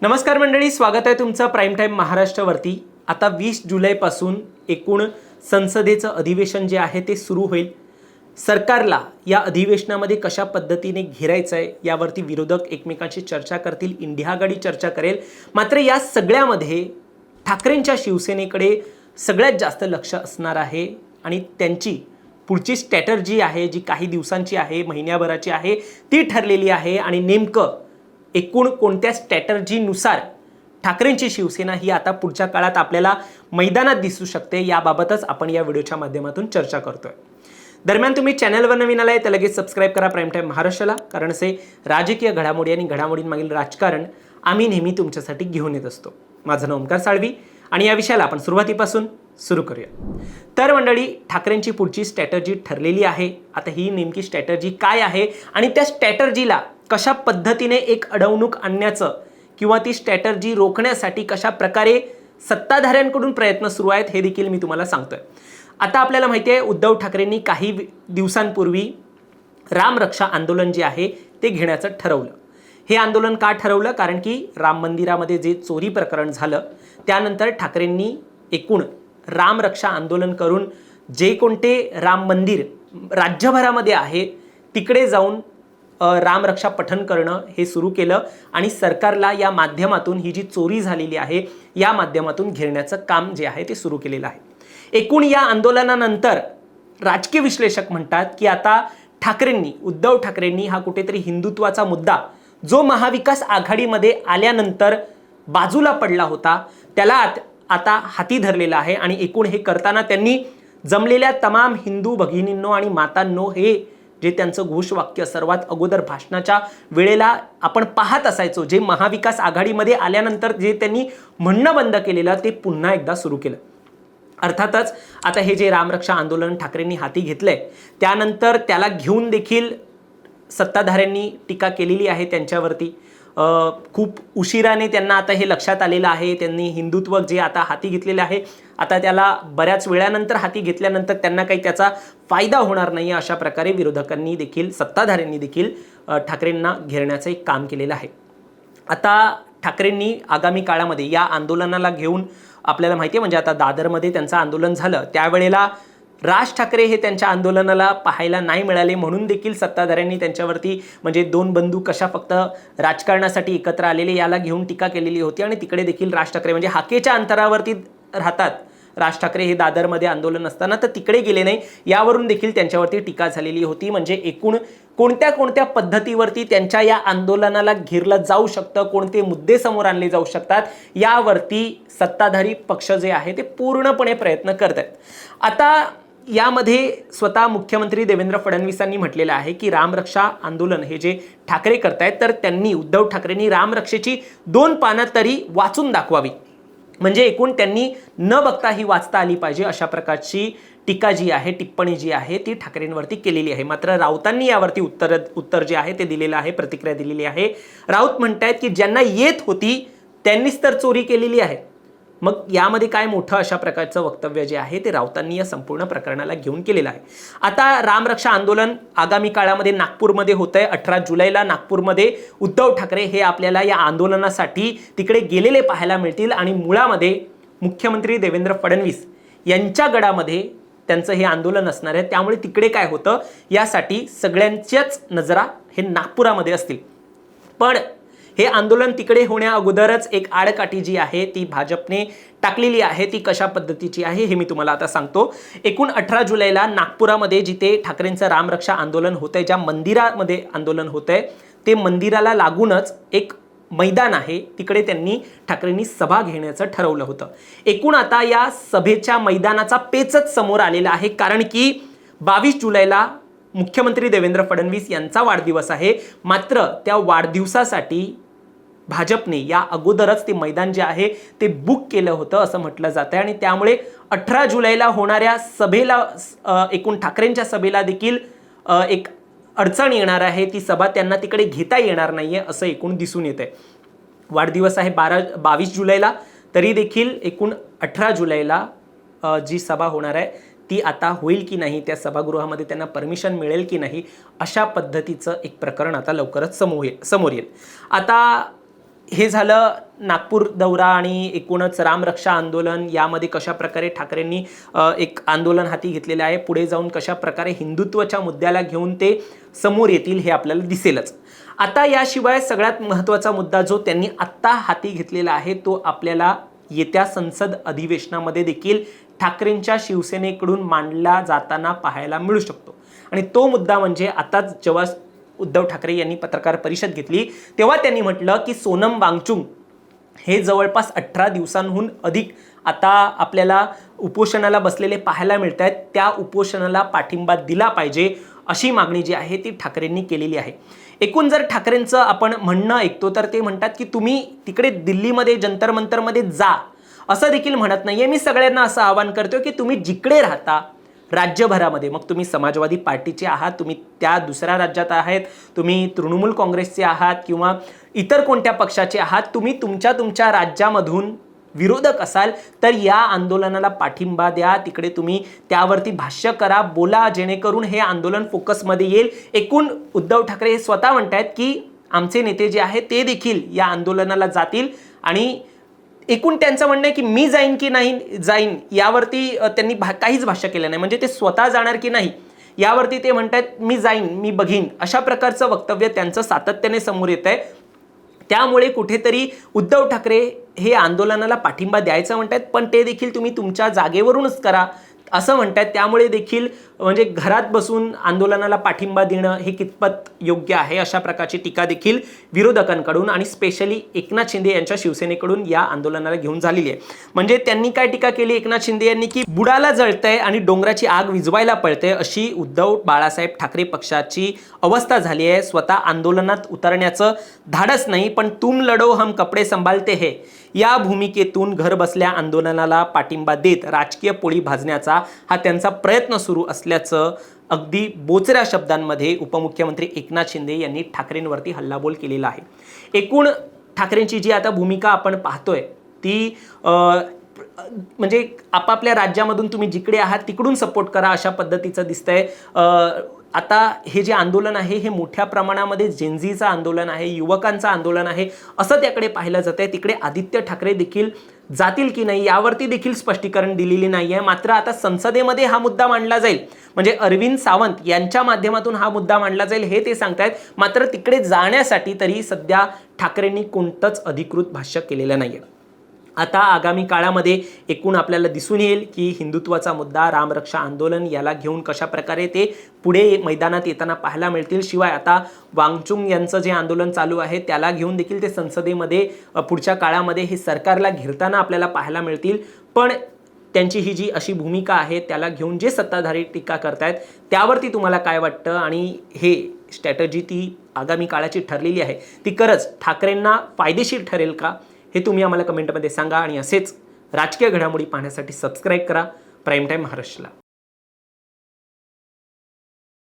नमस्कार मंडळी, स्वागत आहे तुमचं प्राईम टाईम महाराष्ट्रावरती। आता 20 जुलैपासून एकूण संसदेचं अधिवेशन जे आहे ते सुरू होईल। सरकारला या अधिवेशनामध्ये कशा पद्धतीने घेरायचं आहे यावरती विरोधक एकमेकांशी चर्चा करतील, इंडिया आघाडी चर्चा करेल। मात्र या सगळ्यामध्ये ठाकरेंच्या शिवसेनेकडे सगळ्यात जास्त लक्ष असणार आहे आणि त्यांची पुढची स्ट्रॅटर्जी आहे जी काही दिवसांची आहे, महिन्याभराची आहे, ती ठरलेली आहे। आणि नेमकं एकूण कोणत्या स्ट्रॅटर्जीनुसार ठाकरेंची शिवसेना ही आता पुढच्या काळात आपल्याला मैदानात दिसू शकते याबाबतच आपण या व्हिडिओच्या माध्यमातून चर्चा करतोय। दरम्यान तुम्ही चॅनलवर नवीन आलाय तर लगेच सबस्क्राइब करा प्राईम टाईम महाराष्ट्राला, कारण असे राजकीय घडामोडी आणि घडामोडींमागील राजकारण आम्ही नेहमी तुमच्यासाठी घेऊन येत असतो। माझं नाव ओंकार साळवी आणि या विषयाला आपण सुरुवातीपासून सुरू करूया। तर मंडळी, ठाकरेंची पुढची स्ट्रॅटर्जी ठरलेली आहे। आता ही नेमकी स्ट्रॅटर्जी काय आहे आणि त्या स्ट्रॅटर्जीला कशा पद्धतीने एक अडवणूक आणण्याचं किंवा ती स्ट्रॅटर्जी रोखण्यासाठी कशा प्रकारे सत्ताधाऱ्यांकडून प्रयत्न सुरू आहेत हे देखील मी तुम्हाला सांगतोय। आता आपल्याला माहिती आहे, उद्धव ठाकरेंनी काही दिवसांपूर्वी रामरक्षा आंदोलन जे आहे ते घेण्याचं ठरवलं। हे आंदोलन का ठरवलं? कारण की राम मंदिरामध्ये जे चोरी प्रकरण झालं त्यानंतर ठाकरेंनी एकूण रामरक्षा आंदोलन करून जे कोणते राम मंदिर राज्यभरामध्ये आहे तिकडे जाऊन रामरक्षा पठण करणं हे सुरू केलं आणि सरकारला या माध्यमातून ही जी चोरी झालेली आहे या माध्यमातून घेरण्याचं काम जे आहे ते सुरू केलेलं आहे। एकूण या आंदोलनानंतर राजकीय विश्लेषक म्हणतात की आता उद्धव ठाकरेंनी हा कुठेतरी हिंदुत्वाचा मुद्दा जो महाविकास आघाडीमध्ये आल्यानंतर बाजूला पडला होता त्याला आता हाती धरलेला आहे। आणि एकूण हे करताना त्यांनी जमलेल्या तमाम हिंदू भगिनींनो आणि मातांनो हे जे त्यांचं घोषवाक्य सर्वात अगोदर भाषणाच्या वेळेला आपण पाहत असायचो, जे महाविकास आघाडीमध्ये आल्यानंतर जे त्यांनी म्हणणं बंद केलेलं ते पुन्हा एकदा सुरू केलं। अर्थातच आता हे जे रामरक्षा आंदोलन ठाकरेंनी हाती घेतलंय त्यानंतर त्याला घेऊन देखील सत्ताधाऱ्यांनी टीका केलेली आहे त्यांच्यावरती। खूप उशिराने त्यांना आता हे लक्षात आलेलं आहे, त्यांनी हिंदुत्व जे आता हाती घेतलेलं आहे आता त्याला बऱ्याच वेळानंतर हाती घेतल्यानंतर त्यांना काही त्याचा फायदा होणार नाही अशा प्रकारे विरोधकांनी देखील सत्ताधाऱ्यांनी देखील ठाकरेंना घेरण्याचं एक काम केलेलं आहे। आता ठाकरेंनी आगामी काळामध्ये या आंदोलनाला घेऊन आपल्याला माहिती आहे, म्हणजे आता दादरमध्ये त्यांचं आंदोलन झालं त्यावेळेला राज ठाकरे हे त्यांच्या आंदोलनाला पाहायला नाही मिळाले म्हणून देखील सत्ताधाऱ्यांनी त्यांच्यावरती म्हणजे दोन बंधू कशा फक्त राजकारणासाठी एकत्र आलेले याला घेऊन टीका केलेली होती। आणि तिकडे देखील राज ठाकरे म्हणजे हाकेच्या अंतरावरती राहतात राज ठाकरे हे दादरमध्ये आंदोलन असताना, तर तिकडे गेले नाही यावरून देखील त्यांच्यावरती टीका झालेली होती। म्हणजे एकूण कोणत्या कोणत्या पद्धतीवरती त्यांच्या या आंदोलनाला घेरलं जाऊ शकतं, कोणते मुद्दे समोर आणले जाऊ शकतात यावरती सत्ताधारी पक्ष जे आहे ते पूर्णपणे प्रयत्न करत आहेत। आता यामध्ये स्वतः मुख्यमंत्री देवेंद्र फडणवीसांनी म्हटलेलं आहे की रामरक्षा आंदोलन हे जे ठाकरे करतायत तर उद्धव ठाकरेंनी रामरक्षेची 2 पानं तरी वाचून दाखवावी, म्हणजे एकूण त्यांनी न बघता ही वाचता आली पाहिजे अशा प्रकारची टीका जी आहे, टिप्पणी जी आहे ती ठाकरेंवरती केलेली आहे। मात्र राऊतांनी यावरती उत्तर जे आहे ते दिलेलं आहे, प्रतिक्रिया दिलेली आहे। राऊत म्हणतायत की ज्यांना येत होती त्यांनीच तर चोरी केलेली आहे। मग यामध्ये काय मोठं अशा प्रकारचं वक्तव्य जे आहे ते राऊतांनी या संपूर्ण प्रकरणाला घेऊन केलेलं आहे। आता रामरक्षा आंदोलन आगामी काळामध्ये नागपूरमध्ये होतंय। 18 जुलैला नागपूरमध्ये उद्धव ठाकरे हे आपल्याला या आंदोलनासाठी तिकडे गेलेले पाहायला मिळतील आणि मुळामध्ये मुख्यमंत्री देवेंद्र फडणवीस यांच्या गडामध्ये त्यांचं हे आंदोलन असणार आहे। त्यामुळे तिकडे काय होतं यासाठी सगळ्यांच्याच नजरा हे नागपुरामध्ये असतील। पण हे आंदोलन तिकडे होण्या अगोदरच एक आडकाठी जी आहे ती भाजपने टाकलेली आहे, ती कशा पद्धतीची आहे हे मी तुम्हाला आता सांगतो। एकूण 18 जुलैला नागपुरामध्ये जिथे ठाकरेंचं रामरक्षा आंदोलन होतंय, ज्या मंदिरामध्ये आंदोलन होतंय ते मंदिराला लागूनच एक मैदान आहे, तिकडे ठाकरेंनी सभा घेण्याचं ठरवलं होतं। एकूण आता या सभेच्या मैदानाचा पेचच समोर आलेला आहे, कारण की 22 जुलैला मुख्यमंत्री देवेंद्र फडणवीस यांचा वाढदिवस आहे। मात्र त्या वाढदिवसासाठी भाजपने या अगोदरच ते मैदान जे आहे ते बुक केलं होतं असं म्हटलं जातं आणि त्यामुळे 18 जुलैला होणाऱ्या सभेला एकूण ठाकरेंच्या सभेला देखील एक अडचण येणार आहे, ती सभा त्यांना तिकडे घेता येणार नाहीये असं एकूण दिसून येतंय। वाढदिवस आहे 22 जुलैला, तरी देखील एकूण 18 जुलैला जी सभा होणार आहे ती आता होईल की नाही, त्या सभागृहामध्ये त्यांना परमिशन मिळेल की नाही, अशा पद्धतीचं एक प्रकरण आता लवकरच समोर येईल। आता हे झालं नागपूर दौरा आणि एकूणच रामरक्षा आंदोलन, यामध्ये कशा प्रकारे ठाकरेंनी एक आंदोलन हाती घेतलेलं आहे. पुढे जाऊन कशा प्रकारे हिंदुत्वाच्या मुद्द्याला घेऊन ते समोर येतील हे आपल्याला दिसेलच. आता याशिवाय सगळ्यात महत्त्वाचा मुद्दा जो त्यांनी आत्ता हाती घेतलेला आहे तो आपल्याला येत्या संसद अधिवेशनामध्ये देखील ठाकरेंच्या शिवसेनेकडून मांडला जाताना पाहायला मिळू शकतो. आणि तो मुद्दा म्हणजे आताच जेव्हा उद्धव ठाकरे यांनी पत्रकार परिषद घेतली तेव्हा त्यांनी म्हटलं की सोनम वांगचुक हे जवळपास 18 दिवसांहून अधिक आता आपल्याला उपोषणाला बसलेले पाहायला मिळत आहेत. त्या उपोषणाला पाठिंबा दिला पाहिजे अशी मागणी जी आहे ती ठाकरेंनी केलेली आहे. एकूण जर ठाकरेंचं आपण म्हणणं ऐकतो तर ते म्हणतात की तुम्ही तिकडे दिल्लीमध्ये जंतर मंतरमध्ये जा असं देखील म्हणत नाहीये. मी सगळ्यांना असं आवाहन करतो की तुम्ही जिकडे राहता राज्यभरामध्ये, मग तुम्ही समाजवादी पार्टीचे आहात, तुम्ही त्या दुसऱ्या राज्यात आहात, तुम्ही तृणमूल काँग्रेसचे आहात किंवा इतर कोणत्या पक्षाचे आहात, तुम्ही तुमच्या राज्यामधून विरोधक असाल तर या आंदोलनाला पाठिंबा द्या. तिकडे तुम्ही त्यावरती भाष्य करा, बोला, जेणेकरून हे आंदोलन फोकसमध्ये येईल. एकूण उद्धव ठाकरे हे स्वतः म्हणतात की आमचे नेते जे आहेत ते देखील या आंदोलनाला जातील आणि एकूण त्यांचं म्हणणं आहे की मी जाईन की नाही जाईन यावरती त्यांनी काहीच भाष्य केलं नाही. म्हणजे ते स्वतः जाणार की नाही यावरती ते म्हणतात मी जाईन, मी बघीन, अशा प्रकारचं वक्तव्य त्यांचं सातत्याने समोर येत आहे. त्यामुळे कुठेतरी उद्धव ठाकरे हे आंदोलनाला पाठिंबा द्यायचं म्हणतात, पण ते देखील तुम्ही तुमच्या जागेवरूनच करा असं म्हणतात. त्यामुळे देखील म्हणजे घरात बसून आंदोलनाला पाठिंबा देणं हे कितपत योग्य आहे अशा प्रकारची टीका देखील विरोधकांकडून आणि स्पेशली एकनाथ शिंदे यांच्या शिवसेनेकडून या आंदोलनाला घेऊन झालेली आहे. म्हणजे त्यांनी काय टीका केली एकनाथ शिंदे यांनी की बुडाला जळतंय आणि डोंगराची आग विझवायला पळते अशी उद्धव बाळासाहेब ठाकरे पक्षाची अवस्था झाली आहे. स्वतः आंदोलनात उतरण्याचं धाडस नाही, पण तुम लढो हम कपडे संभालते है या भूमिकेतून घर बसल्या आंदोलनाला पाठिंबा देत राजकीय पोळी भाजण्याचा हा त्यांचा प्रयत्न सुरू असल्याचं अगदी बोचऱ्या शब्दांमध्ये उपमुख्यमंत्री एकनाथ शिंदे यांनी ठाकरेंवरती हल्लाबोल केलेला आहे. एकूण ठाकरेंची जी आता भूमिका आपण पाहतोय ती म्हणजे आपापल्या राज्यामधून तुम्ही जिकडे आहात तिकडून सपोर्ट करा अशा पद्धतीचं दिसतंय. आता हे जे आंदोलन आहे हे मोठ्या प्रमाणामध्ये जेनझीचं आंदोलन आहे, युवकांचं आंदोलन आहे असं त्याकडे पाहिलं जात आहे. तिकडे आदित्य ठाकरे देखील जातील की नाही यावरती देखील स्पष्टीकरण दिलेली नाही आहे. मात्र आता संसदेमध्ये हा मुद्दा मांडला जाईल, म्हणजे अरविंद सावंत यांच्या माध्यमातून हा मुद्दा मांडला जाईल हे ते सांगतायत. मात्र तिकडे जाण्यासाठी तरी सध्या ठाकरेंनी कोणतंच अधिकृत भाष्य केलेलं नाही आहे. आता आगामी काळामध्ये एकूण आपल्याला दिसून येईल की हिंदुत्वाचा मुद्दा, रामरक्षा आंदोलन याला घेऊन कशा प्रकारे ते पुढे मैदानात येताना पाहायला मिळतील. शिवाय आता वांगचुक यांचं जे आंदोलन चालू आहे त्याला घेऊन देखील ते संसदेमध्ये पुढच्या काळामध्ये हे सरकारला घेरताना आपल्याला पाहायला मिळतील. पण त्यांची ही जी अशी भूमिका आहे त्याला घेऊन जे सत्ताधारी टीका करतायत त्यावरती तुम्हाला काय वाटतं आणि हे स्ट्रॅटजी ती आगामी काळाची ठरलेली आहे ती खरंच ठाकरेंना फायदेशीर ठरेल का हे तुम्ही आम्हाला कमेंटमध्ये सांगा. आणि असेच राजकीय घडामोडी पाहण्यासाठी सबस्क्राईब करा प्राईम टाईम महाराष्ट्राला.